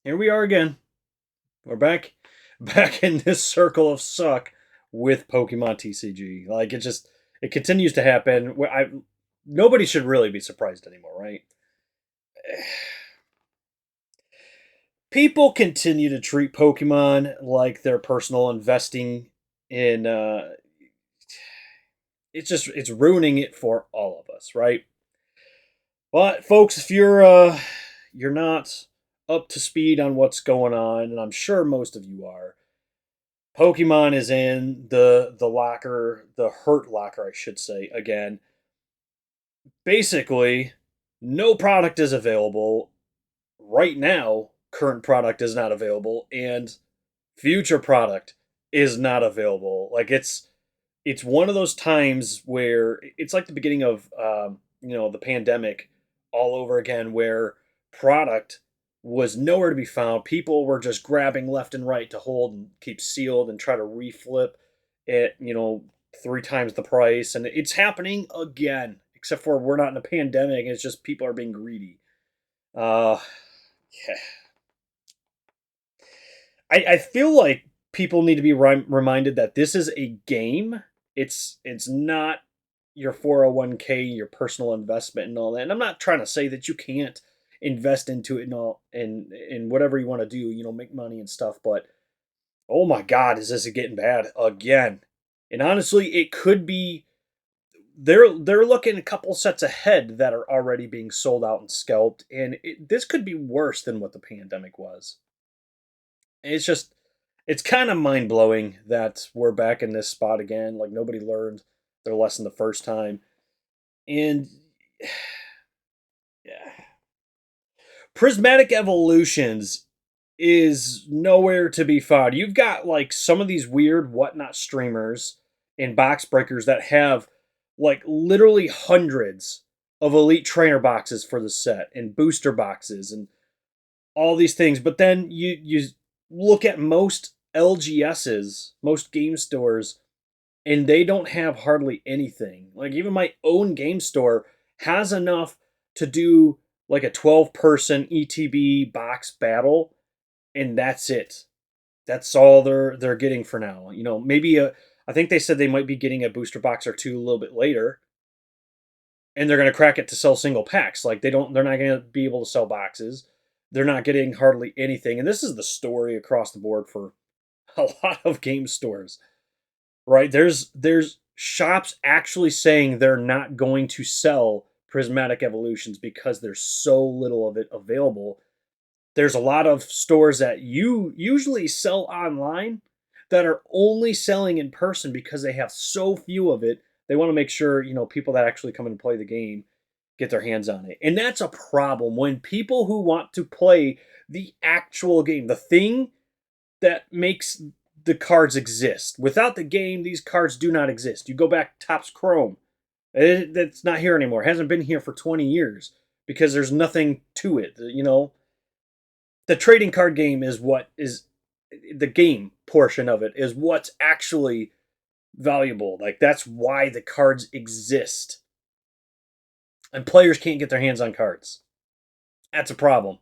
Here we are again. We're back in this circle of suck with Pokemon TCG. Like it continues to happen. Nobody should really be surprised anymore, right? People continue to treat Pokemon like their personal investing in it's ruining it for all of us, right? But folks, if you're not up to speed on what's going on, and I'm sure most of you are, Pokemon is in the locker, the hurt locker, I should say. Again, basically, no product is available right now. Current product is not available, and future product is not available. Like it's one of those times where it's like the beginning of the pandemic all over again, where product was nowhere to be found. People were just grabbing left and right to hold and keep sealed and try to reflip it, three times the price. And it's happening again, except for we're not in a pandemic. It's just people are being greedy. Uh, yeah. I feel like people need to be reminded that this is a game. It's not your 401k, your personal investment and all that. And I'm not trying to say that you can't invest into it and all in whatever you want to do, make money and stuff, but oh my god, is this getting bad again? And honestly, it could be they're looking a couple sets ahead that are already being sold out and scalped, and this could be worse than what the pandemic was. It's just it's kind of mind blowing that we're back in this spot again. Like nobody learned their lesson the first time, and yeah, prismatic evolutions is nowhere to be found. You've got like some of these weird whatnot streamers and box breakers that have like literally hundreds of elite trainer boxes for the set and booster boxes and all these things. But then you look at most LGSs, most game stores, and they don't have hardly anything. Like even my own game store has enough to do like a 12-person ETB box battle, and that's it. That's all they're getting for now. Maybe I think they said they might be getting a booster box or two a little bit later, and they're going to crack it to sell single packs. Like they're not going to be able to sell boxes. They're not getting hardly anything. And this is the story across the board for a lot of game stores, right? There's shops actually saying they're not going to sell prismatic evolutions because there's so little of it available. There's a lot of stores that you usually sell online that are only selling in person because they have so few of it. They want to make sure, people that actually come and play the game get their hands on it. And that's a problem when people who want to play the actual game, the thing that makes the cards exist. Without the game, these cards do not exist. You go back Topps Chrome. That's not here anymore. It hasn't been here for 20 years because there's nothing to it. The trading card game is what is the game portion of it is what's actually valuable. Like that's why the cards exist. And players can't get their hands on cards. That's a problem.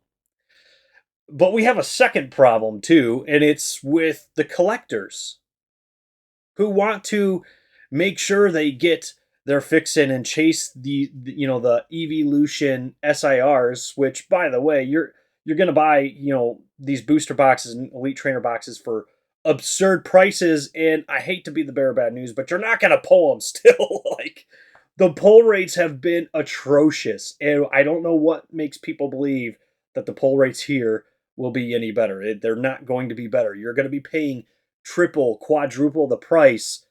But we have a second problem too, and it's with the collectors who want to make sure they get their fix in and chase the evolution SIRs, which by the way, you're gonna buy, these booster boxes and elite trainer boxes for absurd prices, and I hate to be the bearer of bad news, but you're not gonna pull them still. Like the pull rates have been atrocious, and I don't know what makes people believe that the pull rates here will be any better. They're not going to be better. You're going to be paying triple, quadruple the price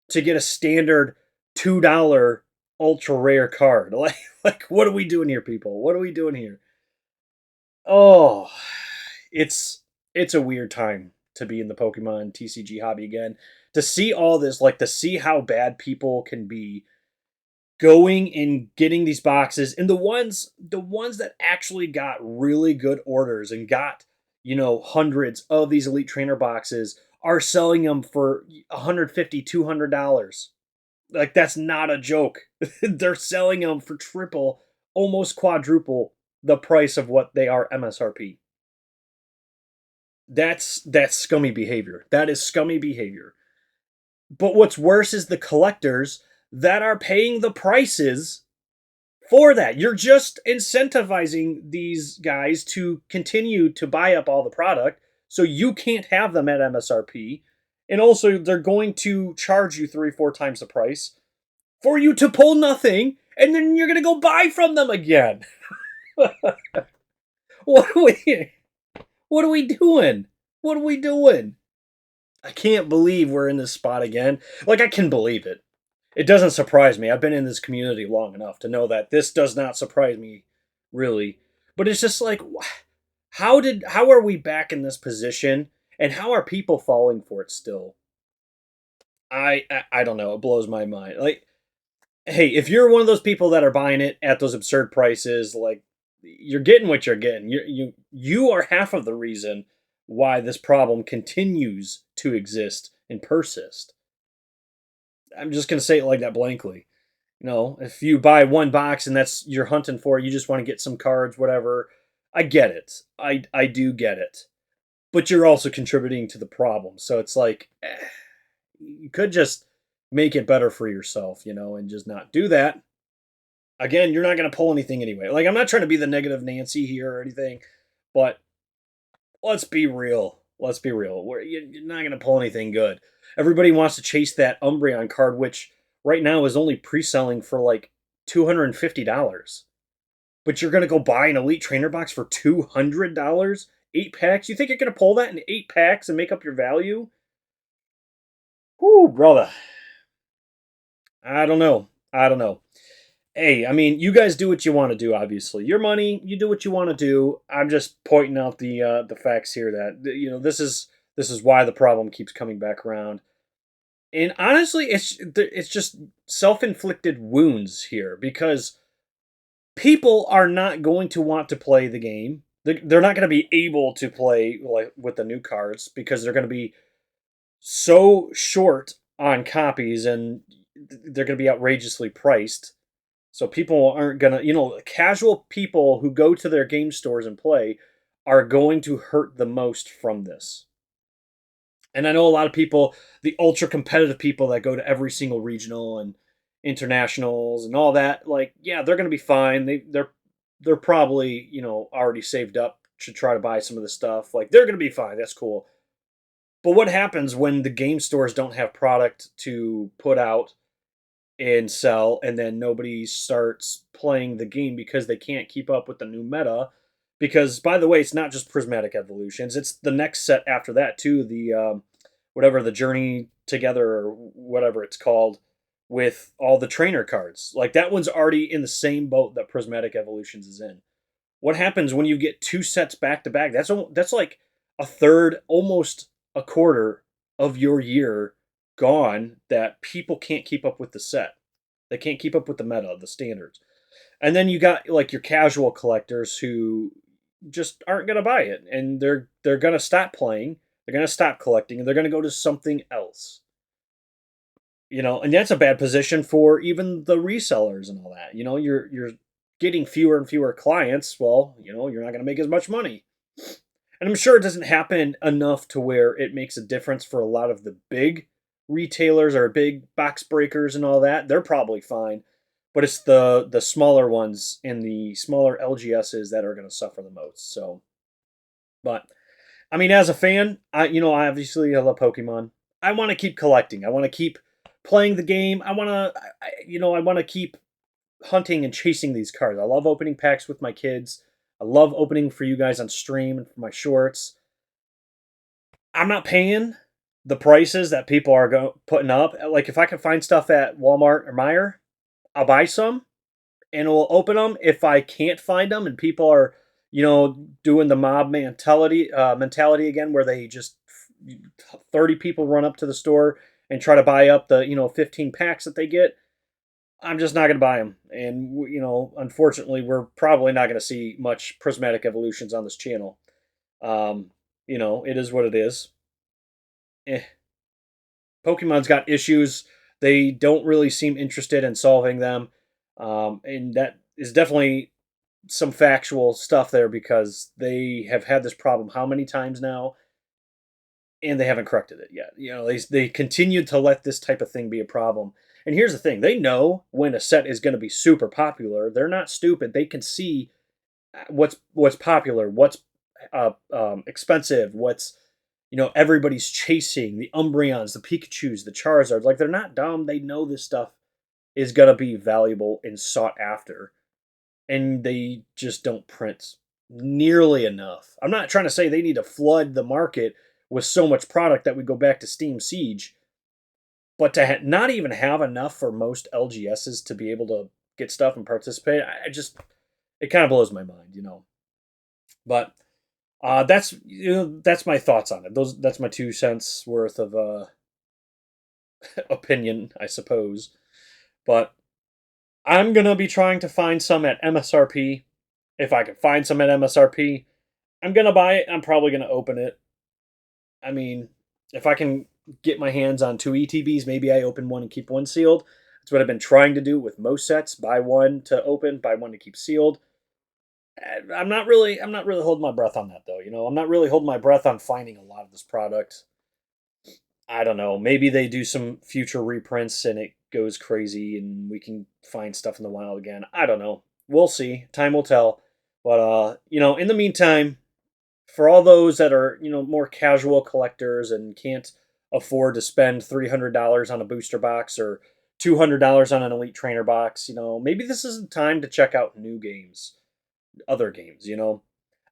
to get a standard $2 ultra rare card. Like what are we doing here, people? What are we doing here? Oh, it's a weird time to be in the Pokemon TCG hobby again. To see all this, like to see how bad people can be going and getting these boxes, and the ones that actually got really good orders and got hundreds of these elite trainer boxes are selling them for 150 $200. Like that's not a joke. They're selling them for triple, almost quadruple the price of what they are MSRP. That's scummy behavior. That is scummy behavior. But what's worse is the collectors that are paying the prices for that. You're just incentivizing these guys to continue to buy up all the product so you can't have them at MSRP. And also, they're going to charge you 3, 4 times the price for you to pull nothing, and then you're going to go buy from them again. what are we? What are we doing? What are we doing? I can't believe we're in this spot again. Like, I can believe it. It doesn't surprise me. I've been in this community long enough to know that this does not surprise me, really. But it's just like, how are we back in this position, and how are people falling for it still? I don't know. It blows my mind. Like, hey, if you're one of those people that are buying it at those absurd prices, like, you're getting what you're getting. You are half of the reason why this problem continues to exist and persist. I'm just gonna say it like that blankly. If you buy one box and that's you're hunting for, you just want to get some cards, whatever. I get it. I do get it. But you're also contributing to the problem. So it's like you could just make it better for yourself, and just not do that. Again, you're not going to pull anything anyway. Like, I'm not trying to be the negative Nancy here or anything, but let's be real. Let's be real. You're not going to pull anything good. Everybody wants to chase that Umbreon card, which right now is only pre-selling for like $250. But you're going to go buy an Elite Trainer box for $200? 8 packs? You think you're going to pull that in 8 packs and make up your value? Whoo, brother. I don't know. I don't know. Hey, I mean, you guys do what you want to do. Obviously, your money, you do what you want to do. I'm just pointing out the facts here that this is why the problem keeps coming back around. And honestly, it's just self-inflicted wounds here because people are not going to want to play the game. They're not going to be able to play like with the new cards because they're going to be so short on copies and they're going to be outrageously priced. So people aren't going to, casual people who go to their game stores and play are going to hurt the most from this. And I know a lot of people, the ultra competitive people that go to every single regional and internationals and all that, like, yeah, they're going to be fine. They're probably, already saved up to try to buy some of the stuff. Like, they're going to be fine. That's cool. But what happens when the game stores don't have product to put out and sell, and then nobody starts playing the game because they can't keep up with the new meta? Because, by the way, it's not just Prismatic Evolutions; it's the next set after that too. The whatever the Journey Together or whatever it's called, with all the trainer cards. Like, that one's already in the same boat that Prismatic Evolutions is in. What happens when you get 2 sets back to back? That's like a third, almost a quarter of your year gone that people can't keep up with the set. They can't keep up with the meta, the standards. And then you got like your casual collectors who just aren't going to buy it, and they're going to stop playing, they're going to stop collecting, and they're going to go to something else. And that's a bad position for even the resellers and all that. You're getting fewer and fewer clients. Well, you're not going to make as much money. And I'm sure it doesn't happen enough to where it makes a difference for a lot of the big retailers or big box breakers and all that. They're probably fine. But it's the smaller ones and the smaller LGSs that are going to suffer the most. So, but I mean, as a fan, I obviously I love Pokemon. I want to keep collecting. I want to keep playing the game. I want to keep hunting and chasing these cards. I love opening packs with my kids. I love opening for you guys on stream and for my shorts. I'm not paying the prices that people are putting up. Like, if I can find stuff at Walmart or Meijer, I'll buy some and we'll open them. If I can't find them and people are, doing the mob mentality again, where they just 30 people run up to the store and try to buy up the 15 packs that they get, I'm just not going to buy them. And unfortunately, we're probably not going to see much Prismatic Evolutions on this channel. It is what it is. Pokemon's got issues. They don't really seem interested in solving them. And that is definitely some factual stuff there, because they have had this problem how many times now? and they haven't corrected it yet. You know, they continue to let this type of thing be a problem. And here's the thing: they know when a set is going to be super popular. They're not stupid. They can see what's popular, what's expensive, what's everybody's chasing the Umbreons, the Pikachus, the Charizards. Like they're not dumb. They know this stuff is gonna be valuable and sought after, and they just don't print nearly enough. I'm not trying to say they need to flood the market with so much product that we go back to Steam Siege, but to not even have enough for most LGSs to be able to get stuff and participate, I just it kind of blows my mind, But that's my thoughts on it. That's my 2 cents worth of opinion, I suppose. But I'm gonna be trying to find some at MSRP. If I can find some at MSRP, I'm gonna buy it. I'm probably gonna open it. I mean, if I can get my hands on 2 ETBs, maybe I open one and keep one sealed. That's what I've been trying to do with most sets. Buy one to open, buy one to keep sealed. I'm not really holding my breath on that though. I'm not really holding my breath on finding a lot of this product. I don't know. Maybe they do some future reprints and it goes crazy and we can find stuff in the wild again. I don't know. We'll see. Time will tell. But in the meantime, for all those that are, more casual collectors and can't afford to spend $300 on a booster box or $200 on an elite trainer box, maybe this is the time to check out new games, other games.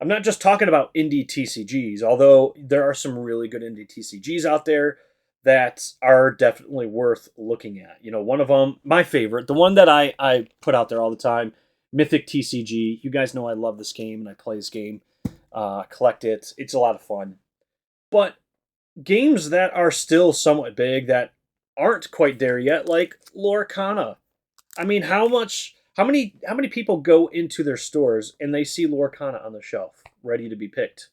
I'm not just talking about indie TCGs, although there are some really good indie TCGs out there that are definitely worth looking at. One of them, my favorite, the one that I put out there all the time, Mythik TCG. You guys know I love this game and I play this game, collect it. It's a lot of fun. But games that are still somewhat big that aren't quite there yet, like Lorcana. I mean, how many people go into their stores and they see Lorcana on the shelf, ready to be picked,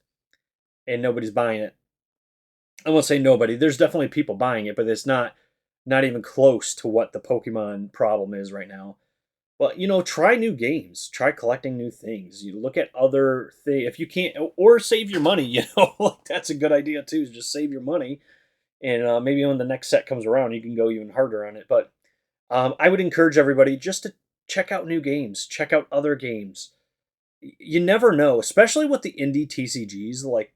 and nobody's buying it? I won't say nobody. There's definitely people buying it, but it's not even close to what the Pokemon problem is right now. But try new games, try collecting new things. You look at other things if you can't, or save your money. Like that's a good idea too. Is just save your money, and maybe when the next set comes around, you can go even harder on it. But I would encourage everybody just to check out new games, check out other games. You never know, especially with the indie TCGs. Like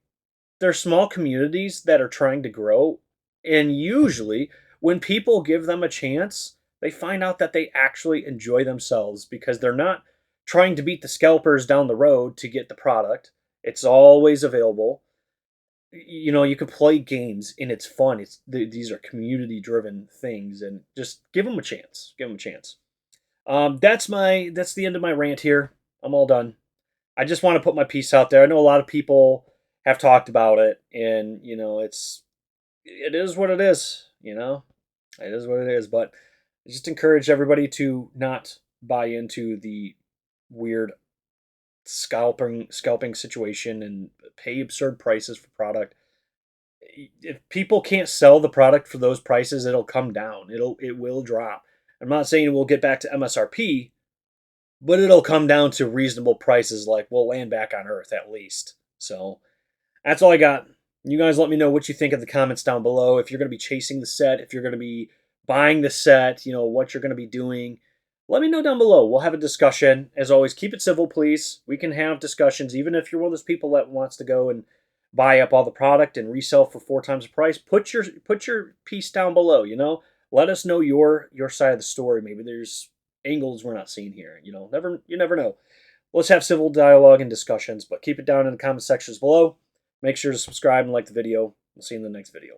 they're small communities that are trying to grow, and usually when people give them a chance, they find out that they actually enjoy themselves because they're not trying to beat the scalpers down the road to get the product. It's always available. You can play games and it's fun. These are community driven things, and just give them a chance. Give them a chance. That's the end of my rant here. I'm all done. I just want to put my piece out there. I know a lot of people have talked about it, and it is what it is. It is what it is. But I just encourage everybody to not buy into the weird scalping situation and pay absurd prices for product. If people can't sell the product for those prices, it'll come down. It will drop. I'm not saying we'll get back to MSRP, but it'll come down to reasonable prices like we'll land back on Earth at least. So that's all I got. You guys let me know what you think in the comments down below. If you're going to be chasing the set, if you're going to be buying the set, what you're going to be doing. Let me know down below. We'll have a discussion. As always, keep it civil, please. We can have discussions, even if you're one of those people that wants to go and buy up all the product and resell for 4 times the price. Put your piece down below. Let us know your side of the story. Maybe there's angles we're not seeing here. You never know. Let's have civil dialogue and discussions, but keep it down in the comment sections below. Make sure to subscribe and like the video. We'll see you in the next video.